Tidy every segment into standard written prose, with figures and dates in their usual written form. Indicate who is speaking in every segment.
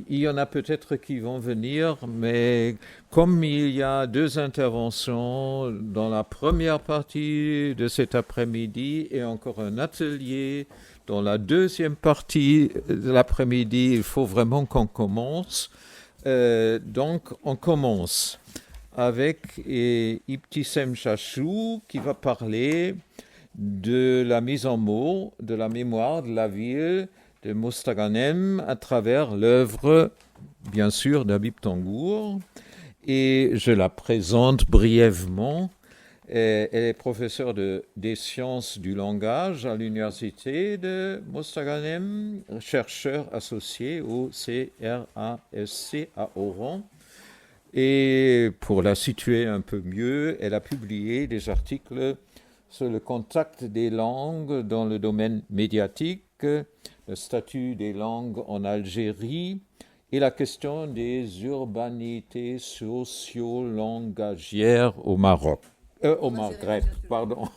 Speaker 1: il y en a peut-être qui vont venir, mais comme il y a deux interventions dans la première partie de cet après-midi et encore un atelier dans la deuxième partie de l'après-midi, il faut vraiment qu'on commence. Donc, on commence avec Ibtissem Chachou qui va parler de la mise en mots, de la mémoire de la ville de Mostaganem à travers l'œuvre, bien sûr, d'Habib Tangour. Et je la présente brièvement. Elle est professeure des sciences du langage à l'université de Mostaganem, chercheur associé au CRASC à Oran. Et pour la situer un peu mieux, elle a publié des articles sur le contact des langues dans le domaine médiatique, le statut des langues en Algérie et la question des urbanités socio-langagières au Maghreb. Pardon.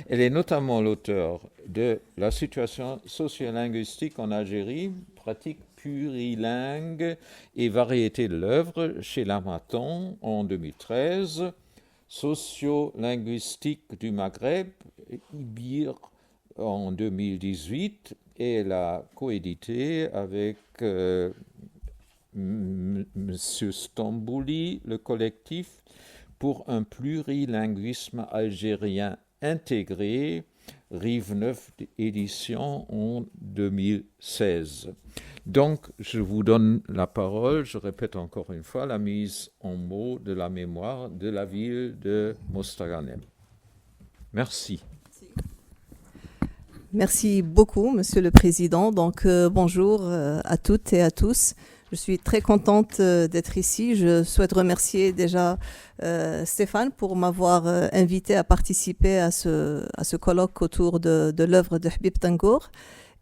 Speaker 1: Elle est notamment l'auteur de La situation sociolinguistique en Algérie, pratique plurilingue et variété de l'œuvre chez L'Harmattan en 2013, Sociolinguistique du Maghreb, Ibir en 2018, et elle a coédité avec Monsieur Stambouli, le collectif pour un plurilinguisme algérien intégré, Rive 9 édition en 2016. Donc, je vous donne la parole, je répète encore une fois, la mise en mots de la mémoire de la ville de Mostaganem. Merci.
Speaker 2: Merci beaucoup, Monsieur le Président. Donc, bonjour à toutes et à tous. Je suis très contente d'être ici. Je souhaite remercier déjà Stéphane pour m'avoir invité à participer à ce colloque autour de l'œuvre de Habib Tangour.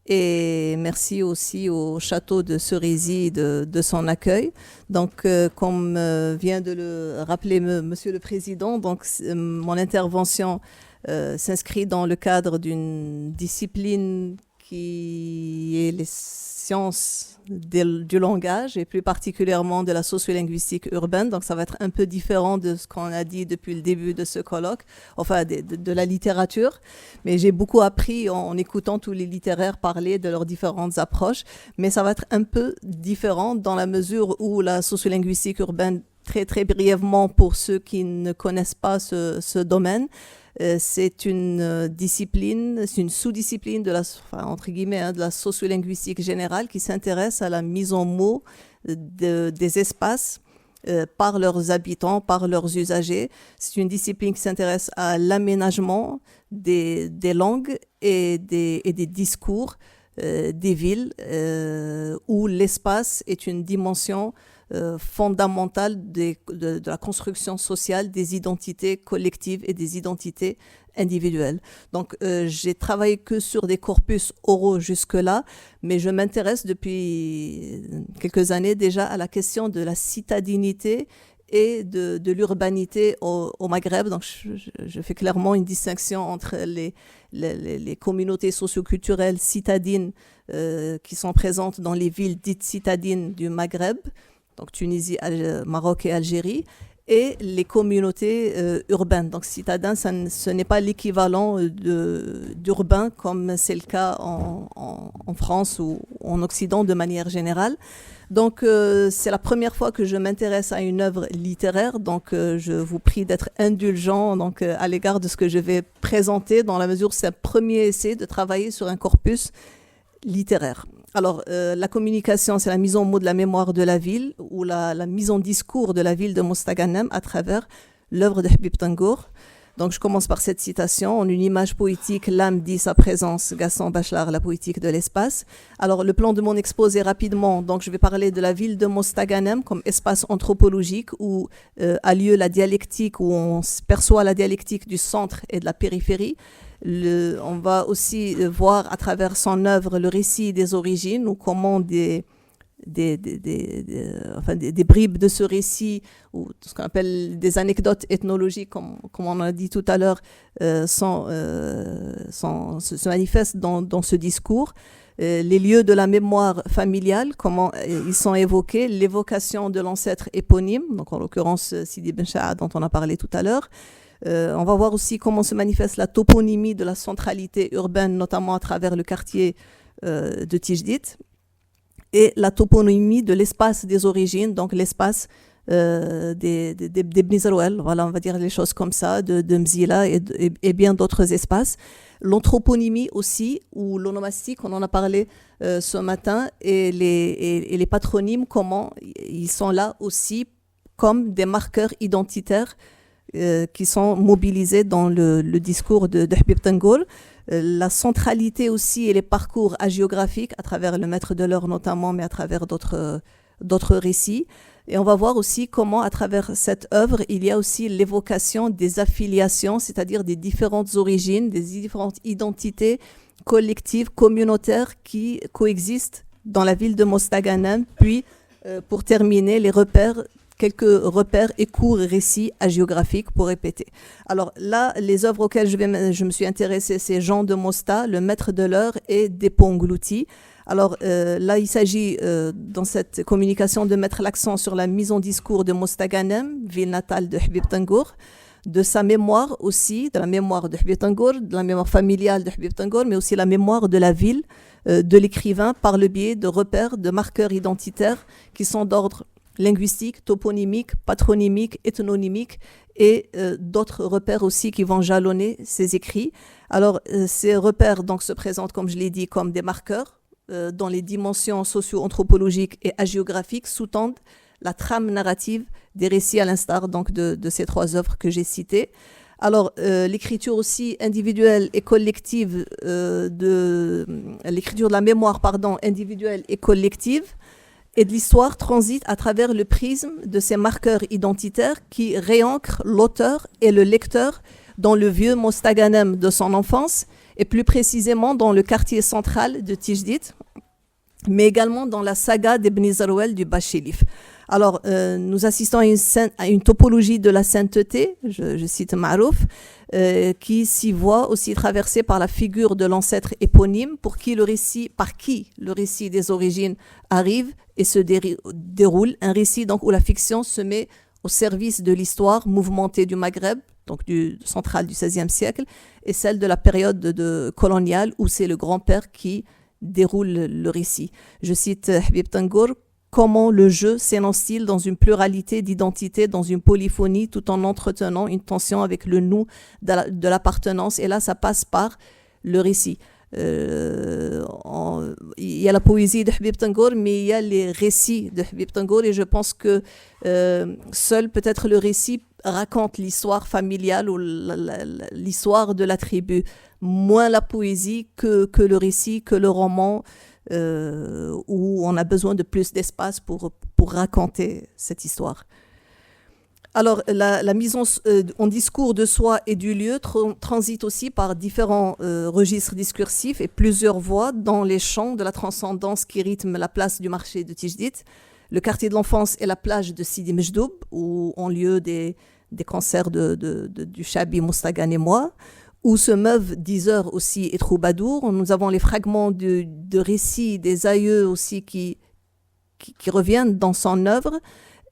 Speaker 2: Et merci aussi au château de Cerisy de son accueil. Donc, comme vient de le rappeler Monsieur le Président, donc, mon intervention s'inscrit dans le cadre d'une discipline qui est les sciences du langage et plus particulièrement de la sociolinguistique urbaine. Donc, ça va être un peu différent de ce qu'on a dit depuis le début de ce colloque, enfin de la littérature. Mais j'ai beaucoup appris en écoutant tous les littéraires parler de leurs différentes approches. Mais ça va être un peu différent dans la mesure où la sociolinguistique urbaine, très très brièvement pour ceux qui ne connaissent pas ce domaine, c'est une discipline, c'est une sous-discipline de entre guillemets, de la sociolinguistique générale qui s'intéresse à la mise en mots des espaces par leurs habitants, par leurs usagers. C'est une discipline qui s'intéresse à l'aménagement des langues et des discours des villes où l'espace est une dimension fondamentale de la construction sociale des identités collectives et des identités individuelles. Donc, j'ai travaillé que sur des corpus oraux jusque-là, mais je m'intéresse depuis quelques années déjà à la question de la citadinité et de l'urbanité au Maghreb. Donc, je fais clairement une distinction entre les communautés socioculturelles citadines qui sont présentes dans les villes dites citadines du Maghreb, donc Tunisie, Maroc et Algérie, et les communautés urbaines. Donc citadin, ce n'est pas l'équivalent d'urbain comme c'est le cas en France ou en Occident de manière générale. Donc c'est la première fois que je m'intéresse à une œuvre littéraire, donc je vous prie d'être indulgent donc, à l'égard de ce que je vais présenter dans la mesure où c'est un premier essai de travailler sur un corpus littéraire. Alors, la communication, c'est la mise en mots de la mémoire de la ville ou la mise en discours de la ville de Mostaganem à travers l'œuvre de Habib Tangour. Donc, je commence par cette citation. En une image poétique, l'âme dit sa présence. Gaston Bachelard, la poétique de l'espace. Alors, le plan de mon exposé rapidement. Donc, je vais parler de la ville de Mostaganem comme espace anthropologique où a lieu la dialectique, où on perçoit la dialectique du centre et de la périphérie. On va aussi voir à travers son œuvre le récit des origines ou comment des bribes de ce récit ou ce qu'on appelle des anecdotes ethnologiques, comme on a dit tout à l'heure, se manifestent dans ce discours. les lieux de la mémoire familiale, comment ils sont évoqués, l'évocation de l'ancêtre éponyme, donc en l'occurrence Sidi Ben Saad dont on a parlé tout à l'heure. On va voir aussi comment se manifeste la toponymie de la centralité urbaine, notamment à travers le quartier de Tijdit, et la toponymie de l'espace des origines, donc l'espace des Bni Zerouel, voilà, on va dire les choses comme ça, de Mzila et bien d'autres espaces. L'anthroponymie aussi, ou l'onomastique, on en a parlé ce matin, et les patronymes, comment ils sont là aussi comme des marqueurs identitaires qui sont mobilisés dans le discours de Habib Tangour. La centralité aussi et les parcours hagiographiques à travers le maître de l'heure notamment, mais à travers d'autres récits. Et on va voir aussi comment, à travers cette œuvre, il y a aussi l'évocation des affiliations, c'est-à-dire des différentes origines, des différentes identités collectives, communautaires qui coexistent dans la ville de Mostaganem. Puis, pour terminer, quelques repères et courts récits hagiographiques pour répéter. Alors là, les œuvres auxquelles je me suis intéressée, c'est Jean de Mosta, Le Maître de l'heure et Despont-Nglouti. Alors là, il s'agit dans cette communication de mettre l'accent sur la mise en discours de Mostaganem, ville natale de Habib Tangour, de sa mémoire aussi, de la mémoire de Habib Tangour, de la mémoire familiale de Habib Tangour, mais aussi la mémoire de la ville, de l'écrivain par le biais de repères, de marqueurs identitaires qui sont d'ordre linguistique, toponymique, patronymique, ethnonymique et d'autres repères aussi qui vont jalonner ces écrits. Alors ces repères donc se présentent, comme je l'ai dit, comme des marqueurs dont les dimensions socio-anthropologiques et hagiographiques sous-tendent la trame narrative des récits à l'instar donc de ces trois œuvres que j'ai citées. Alors, l'écriture aussi individuelle et collective, l'écriture de la mémoire, individuelle et collective, et de l'histoire transite à travers le prisme de ces marqueurs identitaires qui réancrent l'auteur et le lecteur dans le vieux Mostaganem de son enfance, et plus précisément dans le quartier central de Tijdit, mais également dans la saga des Bni Zerouel du Bachélif. Alors, nous assistons à une topologie de la sainteté, je cite Marouf, qui s'y voit aussi traversée par la figure de l'ancêtre éponyme, par qui le récit des origines arrive et se déroule. Un récit donc, où la fiction se met au service de l'histoire mouvementée du Maghreb, donc central du XVIe siècle, et celle de la période coloniale, où c'est le grand-père qui déroule le récit. Je cite Habib Tangour: comment le jeu s'énonce-t-il dans une pluralité d'identités, dans une polyphonie, tout en entretenant une tension avec le nous de l'appartenance. Et là, ça passe par le récit. Il y a la poésie de Habib Tangour, mais il y a les récits de Habib Tangour, et je pense que seul peut-être le récit raconte l'histoire familiale ou l'histoire de la tribu, moins la poésie que le récit, que le roman, où on a besoin de plus d'espace pour raconter cette histoire. Alors, la mise en discours de soi et du lieu transite aussi par différents registres discursifs et plusieurs voix dans les champs de la transcendance qui rythment la place du marché de Tijdit, le quartier de l'enfance et la plage de Sidi Mejdoub, où ont lieu des concerts du Chabi Mostaganémois, où se meuvent diseurs aussi et troubadours. Nous avons les fragments de récits des aïeux aussi qui reviennent dans son œuvre,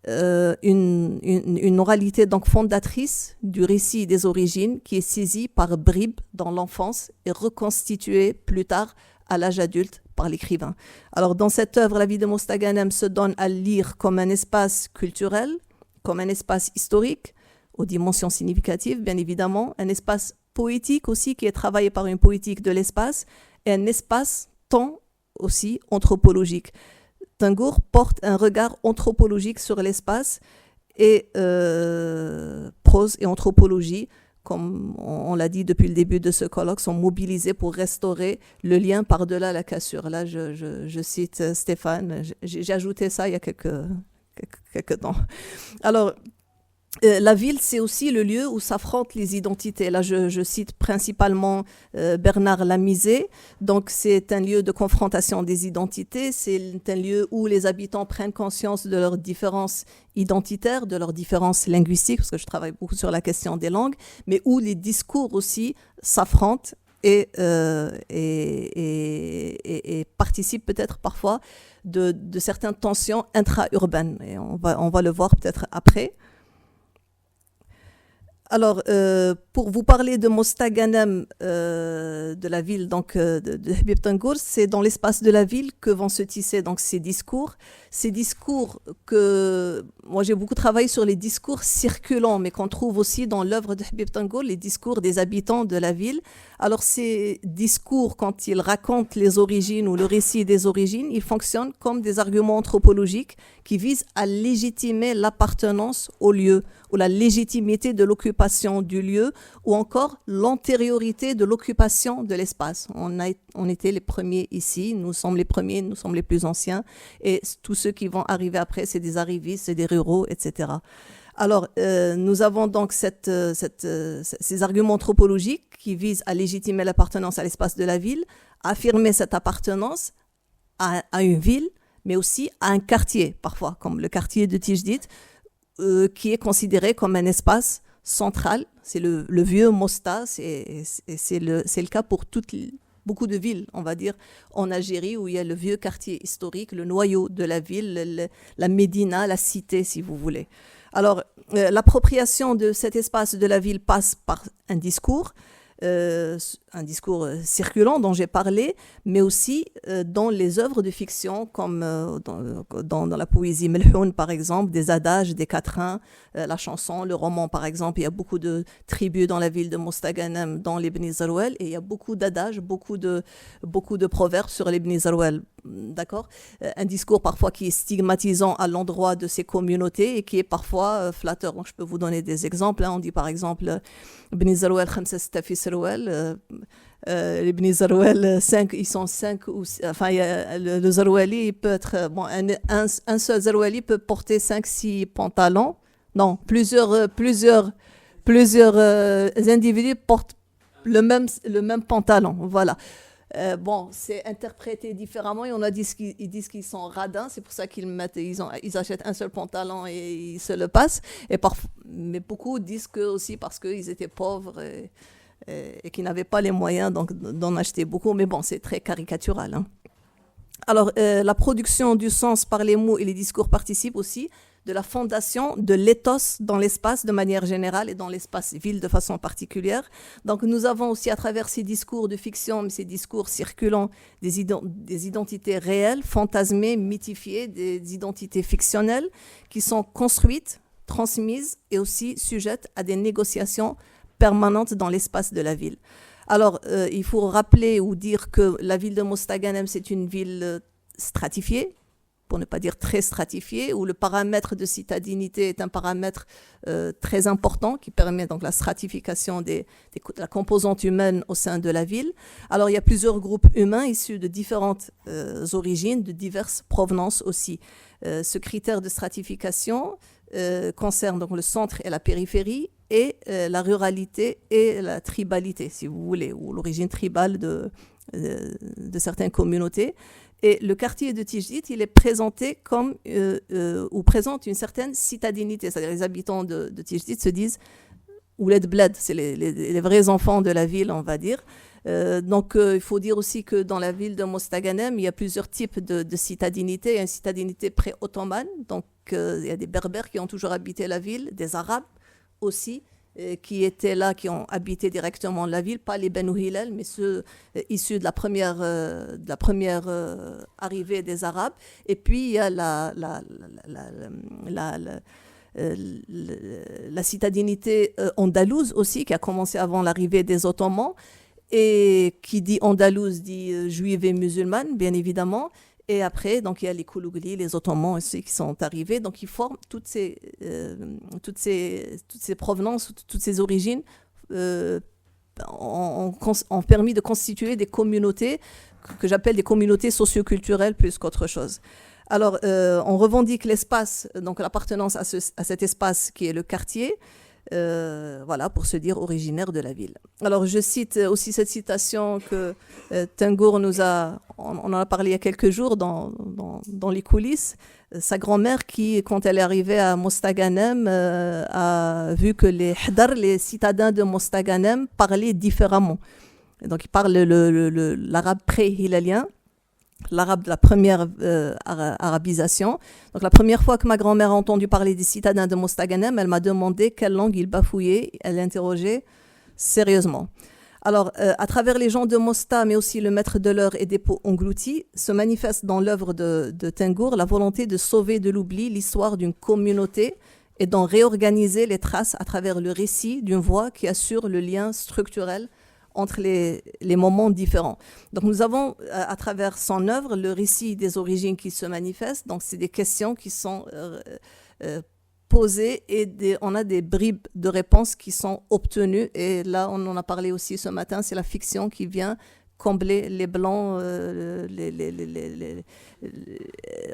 Speaker 2: une oralité donc fondatrice du récit des origines qui est saisie par bribes dans l'enfance et reconstituée plus tard à l'âge adulte par l'écrivain. Alors dans cette œuvre, la vie de Mostaganem se donne à lire comme un espace culturel, comme un espace historique, aux dimensions significatives bien évidemment, un espace poétique aussi qui est travaillé par une poétique de l'espace, et un espace-temps aussi anthropologique. Tangour porte un regard anthropologique sur l'espace, et prose et anthropologie, comme on l'a dit depuis le début de ce colloque, sont mobilisés pour restaurer le lien par-delà la cassure. Là, je cite Stéphane, j'ai ajouté ça il y a quelques temps. Alors, la ville, c'est aussi le lieu où s'affrontent les identités. Là, je cite principalement Bernard Lamizé. Donc, c'est un lieu de confrontation des identités. C'est un lieu où les habitants prennent conscience de leurs différences identitaires, de leurs différences linguistiques, parce que je travaille beaucoup sur la question des langues, mais où les discours aussi s'affrontent et participe peut-être parfois de certaines tensions intra-urbaines. Et on va le voir peut-être après. Alors, pour vous parler de Mostaganem, de la ville donc, de Habib Tengour, c'est dans l'espace de la ville que vont se tisser donc, ces discours. Ces discours que... Moi, j'ai beaucoup travaillé sur les discours circulants, mais qu'on trouve aussi dans l'œuvre de Habib Tengour, les discours des habitants de la ville. Alors, ces discours, quand ils racontent les origines ou le récit des origines, ils fonctionnent comme des arguments anthropologiques qui visent à légitimer l'appartenance au lieu, ou la légitimité de l'occupation du lieu, ou encore l'antériorité de l'occupation de l'espace. On était les premiers ici, nous sommes les premiers, nous sommes les plus anciens, et tous ceux qui vont arriver après, c'est des arrivistes, c'est des ruraux, etc. Alors, nous avons donc ces arguments anthropologiques qui visent à légitimer l'appartenance à l'espace de la ville, à affirmer cette appartenance à une ville, mais aussi à un quartier, parfois, comme le quartier de Tijdit, qui est considéré comme un espace central. C'est le vieux Mosta, et c'est le cas pour beaucoup de villes, on va dire, en Algérie, où il y a le vieux quartier historique, le noyau de la ville, la Médina, la cité, si vous voulez. Alors, l'appropriation de cet espace de la ville passe par un discours circulant dont j'ai parlé, mais aussi dans les œuvres de fiction, comme dans la poésie Melhoun, par exemple, des adages, des quatrains, la chanson, le roman, par exemple. Il y a beaucoup de tribus dans la ville de Mostaganem, dans les Beni Zarouel, et il y a beaucoup d'adages, beaucoup de proverbes sur les Beni Zarouel. D'accord ? Un discours parfois qui est stigmatisant à l'endroit de ces communautés et qui est parfois flatteur. Donc, je peux vous donner des exemples. On dit par exemple Beni Zarouel, Khamsa Sita fi Zarouel. Les Beni Zarouel, ils sont 5 ou enfin le Zaroueli il peut être un seul Zaroueli peut porter 5-6 pantalons. Non, plusieurs individus portent le même pantalon. Voilà. C'est interprété différemment et on a dit ils disent qu'ils sont radins, c'est pour ça ils achètent un seul pantalon et ils se le passent. Mais beaucoup disent que aussi parce qu'ils étaient pauvres et qu'ils n'avaient pas les moyens d'en acheter beaucoup. Mais bon, c'est très caricatural. Hein. Alors, la production du sens par les mots et les discours participe aussi de la fondation de l'éthos dans l'espace de manière générale et dans l'espace ville de façon particulière. Donc nous avons aussi à travers ces discours de fiction, mais ces discours circulants, des identités réelles, fantasmées, mythifiées, des identités fictionnelles qui sont construites, transmises et aussi sujettes à des négociations permanentes dans l'espace de la ville. Alors il faut rappeler ou dire que la ville de Mostaganem, c'est une ville stratifiée, pour ne pas dire très stratifié, où le paramètre de citadinité est un paramètre très important qui permet donc la stratification de la composante humaine au sein de la ville. Alors il y a plusieurs groupes humains issus de différentes origines, de diverses provenances aussi. Ce critère de stratification concerne donc le centre et la périphérie et la ruralité et la tribalité, si vous voulez, ou l'origine tribale de certaines communautés. Et le quartier de Tijdit, il est présenté comme, ou présente une certaine citadinité. C'est-à-dire les habitants de Tijdit se disent Ouled Bled, c'est les vrais enfants de la ville, on va dire. Donc, il faut dire aussi que dans la ville de Mostaganem, il y a plusieurs types de citadinité. Il y a une citadinité pré-ottomane. Donc, il y a des Berbères qui ont toujours habité la ville, des Arabes aussi, qui étaient là, qui ont habité directement la ville, pas les Benu Hillel, mais ceux issus de la première arrivée des Arabes. Et puis, il y a la citadinité andalouse aussi, qui a commencé avant l'arrivée des Ottomans, et qui dit andalouse dit juive et musulmane, bien évidemment. Et après, donc, il y a les Koulougli, les Ottomans aussi qui sont arrivés. Donc, ils forment toutes ces provenances, toutes ces origines ont permis de constituer des communautés que j'appelle des communautés socioculturelles plus qu'autre chose. Alors, on revendique l'espace, donc l'appartenance à cet espace qui est le quartier, voilà, pour se dire originaire de la ville. Alors, je cite aussi cette citation que Tengour on en a parlé il y a quelques jours dans les coulisses. Sa grand-mère qui, quand elle est arrivée à Mostaganem, a vu que les citadins de Mostaganem parlaient différemment. Donc, il parle l'arabe pré-hilalien, l'arabe de la première arabisation. Donc, la première fois que ma grand-mère a entendu parler des citadins de Mostaganem, elle m'a demandé quelle langue ils bafouillaient. Elle l'interrogeait sérieusement. Alors, à travers les gens de Mosta, mais aussi le maître de l'heure et Dépôt englouti, se manifeste dans l'œuvre de Tengour la volonté de sauver de l'oubli l'histoire d'une communauté et d'en réorganiser les traces à travers le récit d'une voix qui assure le lien structurel entre les moments différents. Donc nous avons, à travers son œuvre, le récit des origines qui se manifeste. Donc c'est des questions qui sont posées et on a des bribes de réponses qui sont obtenues. Et là, on en a parlé aussi ce matin, c'est la fiction qui vient combler les blancs,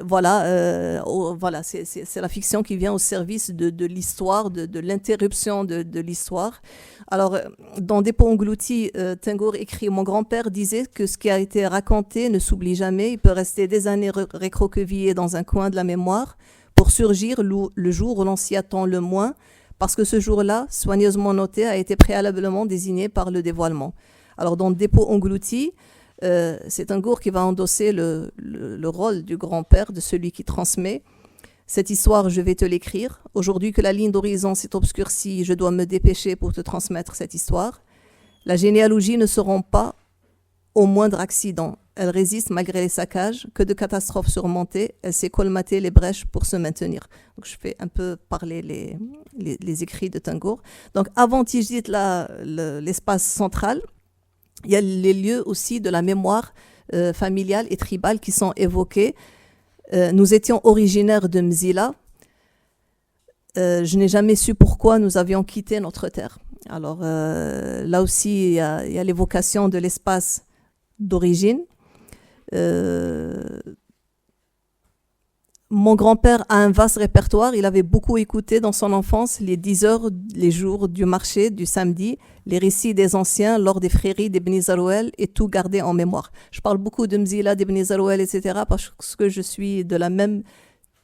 Speaker 2: voilà, c'est la fiction qui vient au service de l'histoire, de l'interruption de l'histoire. Alors, dans Dépôt englouti, Tengour écrit « Mon grand-père disait que ce qui a été raconté ne s'oublie jamais, il peut rester des années récroquevillé dans un coin de la mémoire pour surgir le jour où l'on s'y attend le moins, parce que ce jour-là, soigneusement noté, a été préalablement désigné par le dévoilement. » Alors, dans Dépôt englouti, c'est Tengour qui va endosser le rôle du grand-père, de celui qui transmet. Cette histoire, je vais te l'écrire. Aujourd'hui que la ligne d'horizon s'est obscurcie, je dois me dépêcher pour te transmettre cette histoire. La généalogie ne se rompt pas au moindre accident. Elle résiste malgré les saccages. Que de catastrophes surmontées, elle sait colmater les brèches pour se maintenir. Donc, je fais un peu parler les écrits de Tengour. Donc, avant Tijdit, l'espace central, il y a les lieux aussi de la mémoire familiale et tribale qui sont évoqués. Nous étions originaires de Mzila. Je n'ai jamais su pourquoi nous avions quitté notre terre. Alors là aussi, il y a l'évocation de l'espace d'origine. Mon grand-père a un vaste répertoire. Il avait beaucoup écouté dans son enfance les 10 heures, les jours du marché, du samedi, les récits des anciens lors des frairies des Beni Zarouel et tout gardé en mémoire. Je parle beaucoup de Mzila, des Beni Zarouel, etc. parce que je suis de la même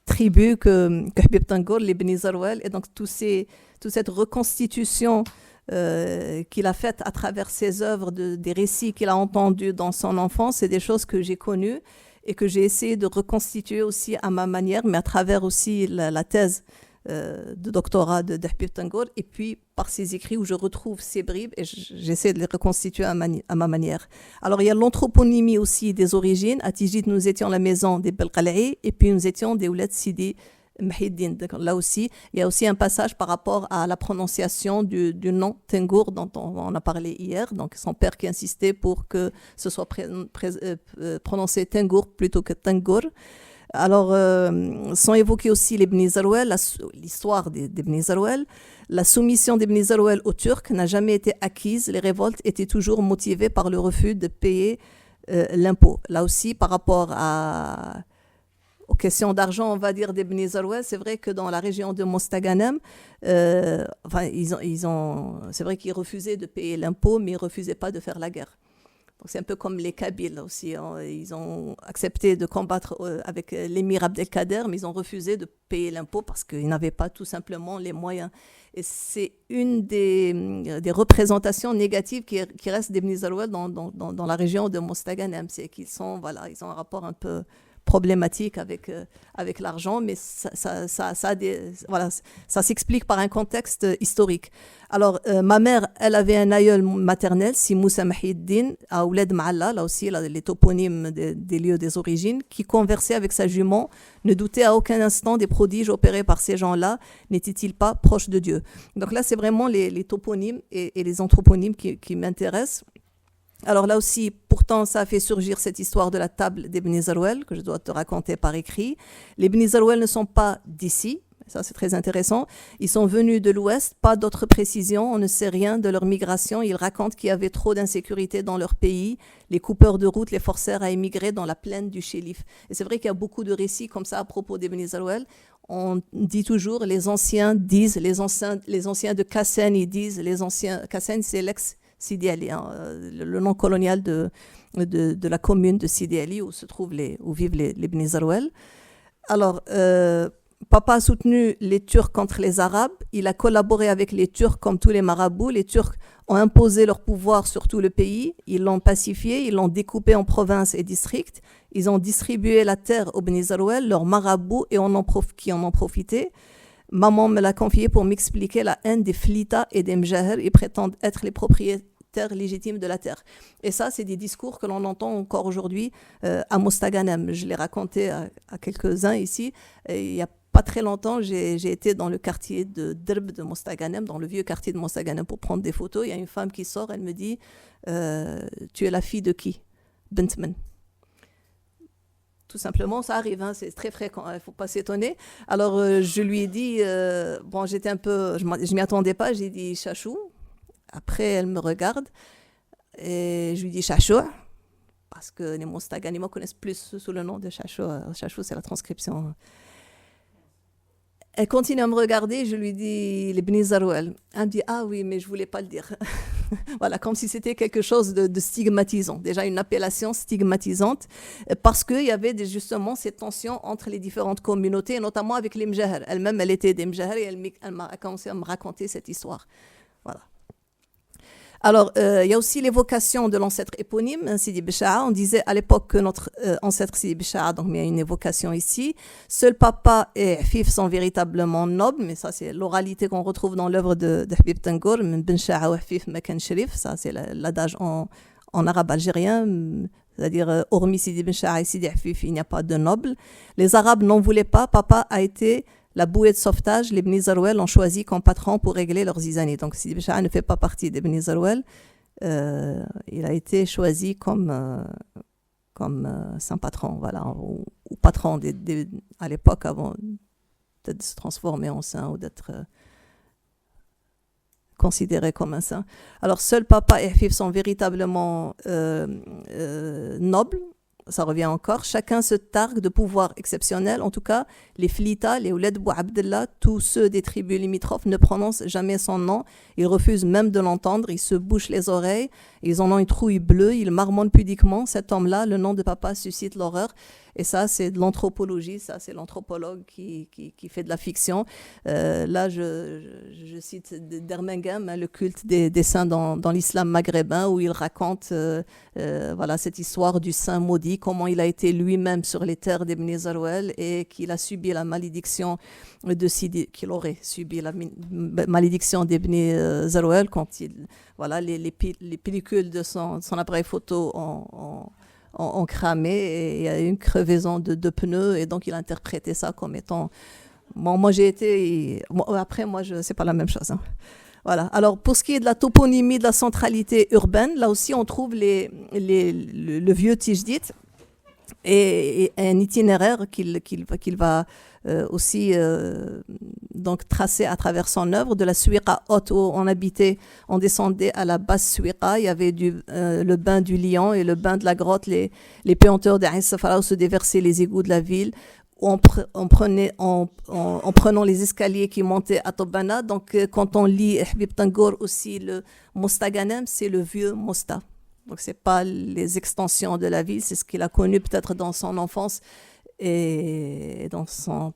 Speaker 2: tribu que Habib Tengour, les Beni Zarouel. Et donc, toute cette reconstitution qu'il a faite à travers ses œuvres, des récits qu'il a entendus dans son enfance, c'est des choses que j'ai connues et que j'ai essayé de reconstituer aussi à ma manière, mais à travers aussi la thèse de doctorat de Habib Tengour, et puis par ses écrits où je retrouve ces bribes et j'essaie de les reconstituer à ma manière. Alors il y a l'anthroponymie aussi des origines. À Tijdit, nous étions la maison des Belqala'i et puis nous étions des Ouled Sidi Mhiddin. Là aussi, il y a aussi un passage par rapport à la prononciation du nom Tengour dont on a parlé hier. Donc son père qui insistait pour que ce soit prononcé Tengour plutôt que Tengour. Alors, sont évoqués aussi les Beni Zarouel, l'histoire des Beni Zarouel. La soumission des Beni Zarouel aux Turcs n'a jamais été acquise. Les révoltes étaient toujours motivées par le refus de payer l'impôt. Là aussi, par rapport aux questions d'argent, on va dire, des Beni Zarouel, c'est vrai que dans la région de Mostaganem, c'est vrai qu'ils refusaient de payer l'impôt, mais ils ne refusaient pas de faire la guerre. Donc c'est un peu comme les Kabyles aussi. Ils ont accepté de combattre avec l'émir Abdelkader, mais ils ont refusé de payer l'impôt parce qu'ils n'avaient pas tout simplement les moyens. Et c'est une des représentations négatives qui restent des Beni Zarouel dans la région de Mostaganem. C'est qu'ils ont un rapport un peu problématique avec l'argent, mais ça s'explique par un contexte historique. Alors, ma mère, elle avait un aïeul maternel, Si Moussa Mhiddin, à Ouled Maalla, là aussi, les toponymes des lieux des origines, qui conversait avec sa jument, ne doutait à aucun instant des prodiges opérés par ces gens-là, n'était-il pas proche de Dieu? Donc là, c'est vraiment les toponymes et les anthroponymes qui m'intéressent. Alors là aussi, pourtant, ça a fait surgir cette histoire de la table des Beni Zarouel que je dois te raconter par écrit. Les Beni Zarouel ne sont pas d'ici, ça c'est très intéressant. Ils sont venus de l'Ouest, pas d'autres précisions, on ne sait rien de leur migration. Ils racontent qu'il y avait trop d'insécurité dans leur pays. Les coupeurs de route les forcèrent à émigrer dans la plaine du Chélif. Et c'est vrai qu'il y a beaucoup de récits comme ça à propos des Beni Zarouel. On dit toujours, les anciens disent, les anciens de Kassen, ils disent, les anciens, Kassen c'est Sidi Ali, le nom colonial de la commune de Sidi Ali où vivent les Beni Zarouel. Alors, Papa a soutenu les Turcs contre les Arabes. Il a collaboré avec les Turcs comme tous les marabouts. Les Turcs ont imposé leur pouvoir sur tout le pays. Ils l'ont pacifié, ils l'ont découpé en provinces et districts. Ils ont distribué la terre aux Beni Zarouel, leurs marabouts, et qui en ont profité. Maman me l'a confié pour m'expliquer la haine des Flita et des Mjaher. Ils prétendent être les propriétaires légitimes de la terre. Et ça, c'est des discours que l'on entend encore aujourd'hui à Mostaganem. Je l'ai raconté à quelques-uns ici. Et il y a pas très longtemps, j'ai été dans le quartier de Drb de Mostaganem, dans le vieux quartier de Mostaganem, pour prendre des photos. Il y a une femme qui sort, elle me dit tu es la fille de qui? Bentman. Tout simplement, ça arrive, hein, c'est très fréquent, il ne faut pas s'étonner. Alors, je lui ai dit, bon, j'étais un peu, je ne m'y attendais pas, j'ai dit Chachou. Après, elle me regarde et je lui dis Chachou, parce que les Mostaganimois connaissent plus sous le nom de Chachou. Chachou, c'est la transcription. Elle continue à me regarder, je lui dis les Beni Zarouel. Elle me dit ah oui, mais je ne voulais pas le dire. Voilà, comme si c'était quelque chose de stigmatisant, déjà une appellation stigmatisante, parce qu'il y avait justement cette tension entre les différentes communautés, notamment avec les Mjaher. Elle-même, elle était des Mjaher et elle m'a commencé à me raconter cette histoire. Voilà. Alors, il y a aussi l'évocation de l'ancêtre éponyme, Sidi Bisha'a. On disait à l'époque que notre ancêtre Sidi Bisha'a, donc il y a une évocation ici. Seul papa et Fif sont véritablement nobles, mais ça c'est l'oralité qu'on retrouve dans l'œuvre de Habib Tengour, Ben Sha'a ou Fif Mekan Sherif, ça c'est l'adage en arabe algérien, c'est-à-dire hormis Sidi Bisha'a et Sidi Fif, il n'y a pas de nobles. Les Arabes n'en voulaient pas, papa a été la bouée de sauvetage. Les Beni Zarouel ont choisi comme patron pour régler leurs zizanies. Donc Sidi Bisha'a ne fait pas partie des Beni Zarouel. Il a été choisi comme saint patron, voilà, ou patron à l'époque avant de se transformer en saint ou d'être considéré comme un saint. Alors seuls papa et Fif sont véritablement nobles. Ça revient encore. Chacun se targue de pouvoir exceptionnel. En tout cas, les Flita, les Ouled Bou Abdallah, tous ceux des tribus limitrophes ne prononcent jamais son nom. Ils refusent même de l'entendre. Ils se bouchent les oreilles. Ils en ont une trouille bleue. Ils marmonnent pudiquement. Cet homme-là, le nom de papa suscite l'horreur. Et ça, c'est de l'anthropologie. Ça, c'est l'anthropologue qui fait de la fiction. Là, je cite d'Ermengam, le culte des saints dans l'islam maghrébin, où il raconte voilà, cette histoire du saint maudit, comment il a été lui-même sur les terres des Beni Zarouel et qu'il a subi la malédiction qu'il aurait subi la malédiction des Beni Zarouel quand voilà, les pellicules de son appareil photo ont cramé et il y a eu une crevaison de pneus et donc il a interprété ça comme étant... Bon, moi j'ai été... Bon, après, moi, c'est pas la même chose. Hein. Voilà. Alors, pour ce qui est de la toponymie, de la centralité urbaine, là aussi, on trouve le vieux Tijdit et un itinéraire qu'il va aussi donc tracer à travers son œuvre. De la Suiqa haute où on habitait, on descendait à la basse Suiqa. Il y avait le bain du lion et le bain de la grotte. Les payanteurs d'Aïn Safara où se déversaient les égouts de la ville. En prenant les escaliers qui montaient à Tobana. Donc, quand on lit Habib Tengour aussi, le Mostaganem, c'est le vieux Mosta. Donc, ce n'est pas les extensions de la ville, c'est ce qu'il a connu peut-être dans son enfance et dans sa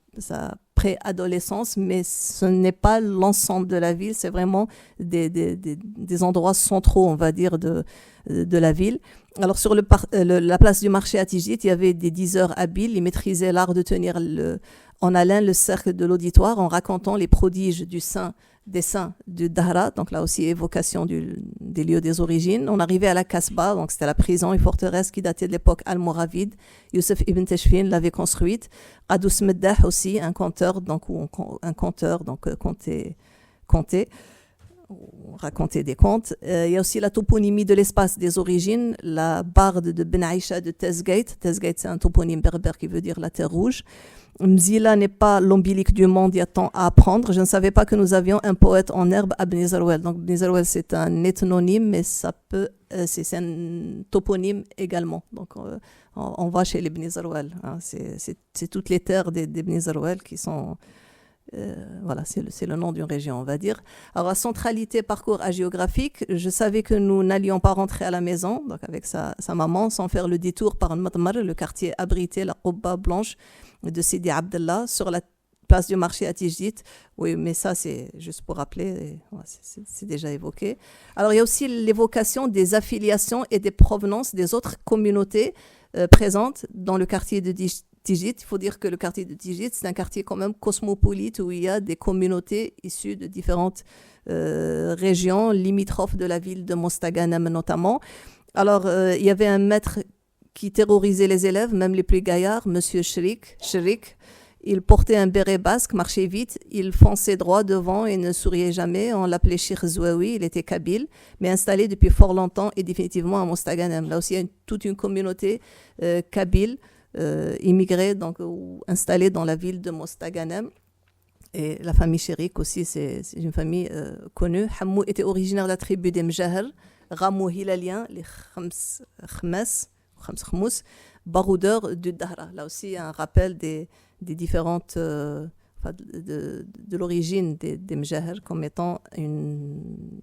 Speaker 2: préadolescence, mais ce n'est pas l'ensemble de la ville, c'est vraiment des endroits centraux, on va dire, de la ville. Alors, sur la place du marché à Tijdit, il y avait des diseurs habiles, ils maîtrisaient l'art de tenir en haleine le cercle de l'auditoire en racontant les prodiges des saints du Dahra, donc là aussi évocation des lieux des origines. On arrivait à la Kasbah, donc c'était la prison, une forteresse qui datait de l'époque almoravide. Youssef ibn Teshfin l'avait construite. Qadous Meddah aussi, un conteur, donc comptait, raconter des contes. Il y a aussi la toponymie de l'espace des origines, la barde de Ben Aïcha de Tezgate. Tezgate, c'est un toponyme berbère qui veut dire la terre rouge. Mzila n'est pas l'ombilique du monde, il y a tant à apprendre. Je ne savais pas que nous avions un poète en herbe à Beni Zarouel. Donc Beni Zarouel, c'est un ethnonyme, mais c'est un toponyme également. Donc on va chez les Beni Zarouel. Hein. C'est toutes les terres des Beni Zarouel qui sont... voilà, c'est le nom d'une région, on va dire. Alors, la centralité parcours géographique, je savais que nous n'allions pas rentrer à la maison, donc avec sa maman, sans faire le détour par Madmar, le quartier abrité, la Qubba blanche de Sidi Abdallah, place du marché à Tijdit. Oui, mais ça, c'est juste pour rappeler, c'est déjà évoqué. Alors, il y a aussi l'évocation des affiliations et des provenances des autres communautés présentes dans le quartier de Tijdit. Il faut dire que le quartier de Tijdit, c'est un quartier quand même cosmopolite où il y a des communautés issues de différentes régions limitrophes de la ville de Mostaganem notamment. Alors, il y avait un maître qui terrorisait les élèves, même les plus gaillards, Monsieur Chrik. Il portait un béret basque, marchait vite, il fonçait droit devant et ne souriait jamais. On l'appelait Cheikh Zouaoui, il était kabyle, mais installé depuis fort longtemps et définitivement à Mostaganem. Là aussi, il y a toute une communauté kabyle, immigrée, donc installée dans la ville de Mostaganem. Et la famille Chrik aussi, c'est une famille connue. Hammou était originaire de la tribu des Mjaher, Ramou hilalien, les Khams, baroudeurs du Dahra. Là aussi, un rappel des différentes, de l'origine des Mjaher comme étant une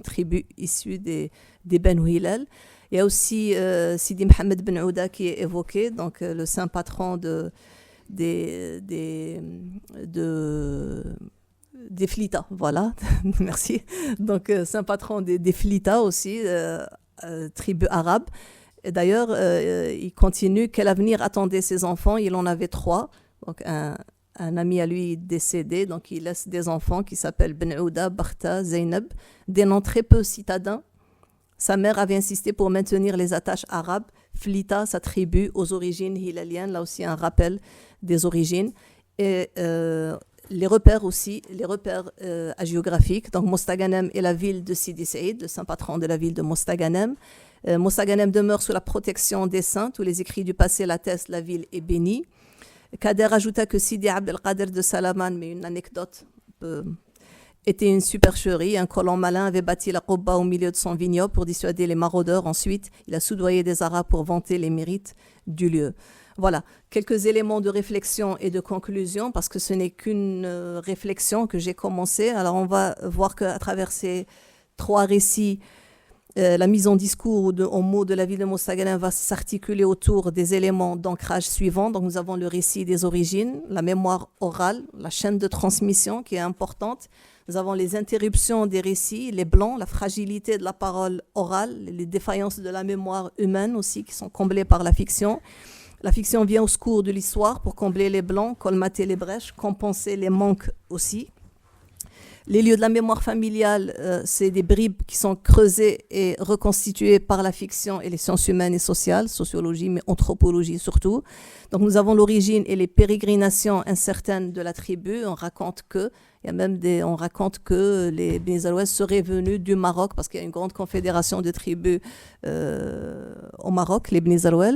Speaker 2: tribu issue des Banu Hilal. Il y a aussi Sidi Mohamed Ben Ouda qui est évoqué, donc le saint patron des Flita, voilà, merci. Donc, saint patron des Flita aussi, tribu arabe. Et d'ailleurs, il continue. Quel avenir attendait ses enfants? Il en avait 3. Donc, un ami à lui décédé, donc il laisse des enfants qui s'appellent Ben Ouda, Bakhta, Zainab, des noms très peu citadins. Sa mère avait insisté pour maintenir les attaches arabes. Flita, sa tribu, aux origines hilaliennes, là aussi un rappel des origines. Et les repères hagiographiques. Donc Mostaganem est la ville de Sidi Saïd, le saint patron de la ville de Mostaganem. Mostaganem demeure sous la protection des saints. Tous les écrits du passé l'attestent, la ville est bénie. Kader ajouta que Sidi Abdelkader de Salaman, mais une anecdote, était une supercherie. Un colon malin avait bâti la Qubba au milieu de son vignoble pour dissuader les maraudeurs. Ensuite, il a soudoyé des Arabes pour vanter les mérites du lieu. Voilà, quelques éléments de réflexion et de conclusion, parce que ce n'est qu'une réflexion que j'ai commencée. Alors, on va voir qu'à travers ces 3 récits, la mise en discours ou en mots de la ville de Mostaganem va s'articuler autour des éléments d'ancrage suivants. Donc, nous avons le récit des origines, la mémoire orale, la chaîne de transmission qui est importante. Nous avons les interruptions des récits, les blancs, la fragilité de la parole orale, les défaillances de la mémoire humaine aussi qui sont comblées par la fiction. La fiction vient au secours de l'histoire pour combler les blancs, colmater les brèches, compenser les manques aussi. Les lieux de la mémoire familiale, c'est des bribes qui sont creusées et reconstituées par la fiction et les sciences humaines et sociales, sociologie, mais anthropologie surtout. Donc nous avons l'origine et les pérégrinations incertaines de la tribu. On raconte que les Beni Alouès seraient venus du Maroc, parce qu'il y a une grande confédération de tribus au Maroc, les Beni Alouès.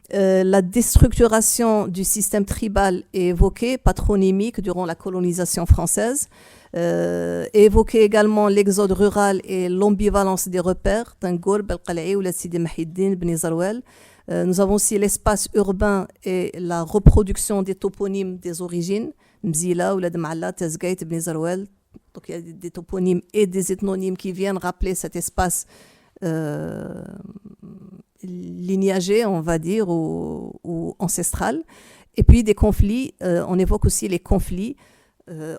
Speaker 2: La déstructuration du système tribal est évoquée, patronymique, durant la colonisation française. Évoquer également l'exode rural et l'ambivalence des repères, Tangour, Belqala'i ou la Sidi Mahiddin, Beni Alouès. Nous avons aussi l'espace urbain et la reproduction des toponymes des origines, Mzila, Oulad Ma'ala, Tezgait, Beni Alouès. Donc il y a des toponymes et des ethnonymes qui viennent rappeler cet espace lignagé, on va dire, ou ancestral. Et puis des conflits, on évoque aussi les conflits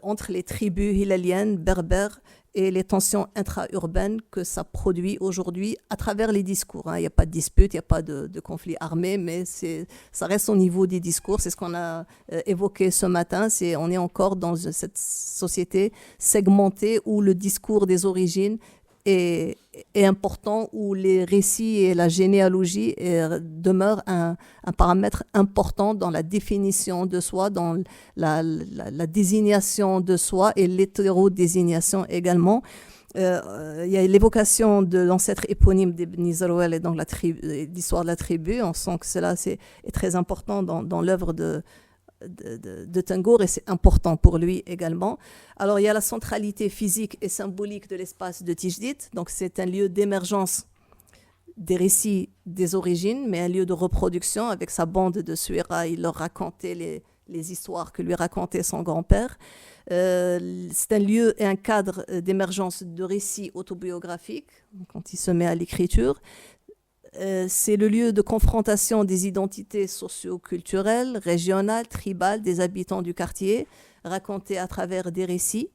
Speaker 2: entre les tribus hilaliennes, berbères, et les tensions intra-urbaines que ça produit aujourd'hui à travers les discours. Il n'y a pas de dispute, il n'y a pas de conflit armé, mais ça reste au niveau des discours. C'est ce qu'on a évoqué ce matin. On est encore dans cette société segmentée où le discours des origines est important, où les récits et la généalogie demeurent un paramètre important dans la définition de soi, dans la désignation de soi et l'hétérodésignation également. Il y a l'évocation de l'ancêtre éponyme des Beni Alouès et dans l'histoire de la tribu. On sent que cela est très important dans l'œuvre de Tangour, et c'est important pour lui également. Alors il y a la centralité physique et symbolique de l'espace de Tijdit, donc c'est un lieu d'émergence des récits des origines, mais un lieu de reproduction. Avec sa bande de Souira, il leur racontait les histoires que lui racontait son grand-père. C'est un lieu et un cadre d'émergence de récits autobiographiques quand il se met à l'écriture. C'est le lieu de confrontation des identités socio-culturelles, régionales, tribales des habitants du quartier, racontées à travers des récits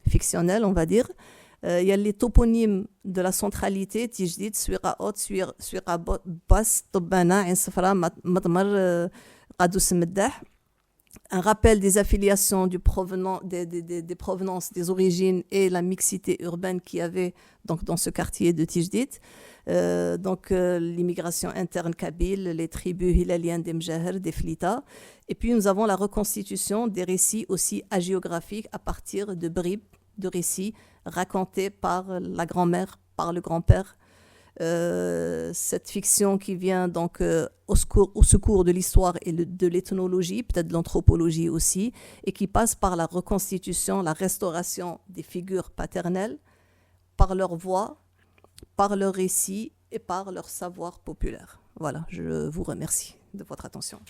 Speaker 2: fictionnels, on va dire. Il y a les toponymes de la centralité, Tijdid, Souira Haute, Souira Basse, Tobbana, Ain Safra, Madmar, Qadous Meddah. Un rappel des affiliations des provenances, des origines et la mixité urbaine qu'il y avait donc, dans ce quartier de Tijdid. L'immigration interne kabyle, les tribus hilaliennes des Mjaher, des Flita. Et puis nous avons la reconstitution des récits aussi hagiographiques à partir de bribes de récits racontés par la grand-mère, par le grand-père. Cette fiction qui vient donc au secours de l'histoire et de l'ethnologie, peut-être de l'anthropologie aussi, et qui passe par la reconstitution, la restauration des figures paternelles, par leur voix, par leur récit et par leur savoir populaire. Voilà, je vous remercie de votre attention.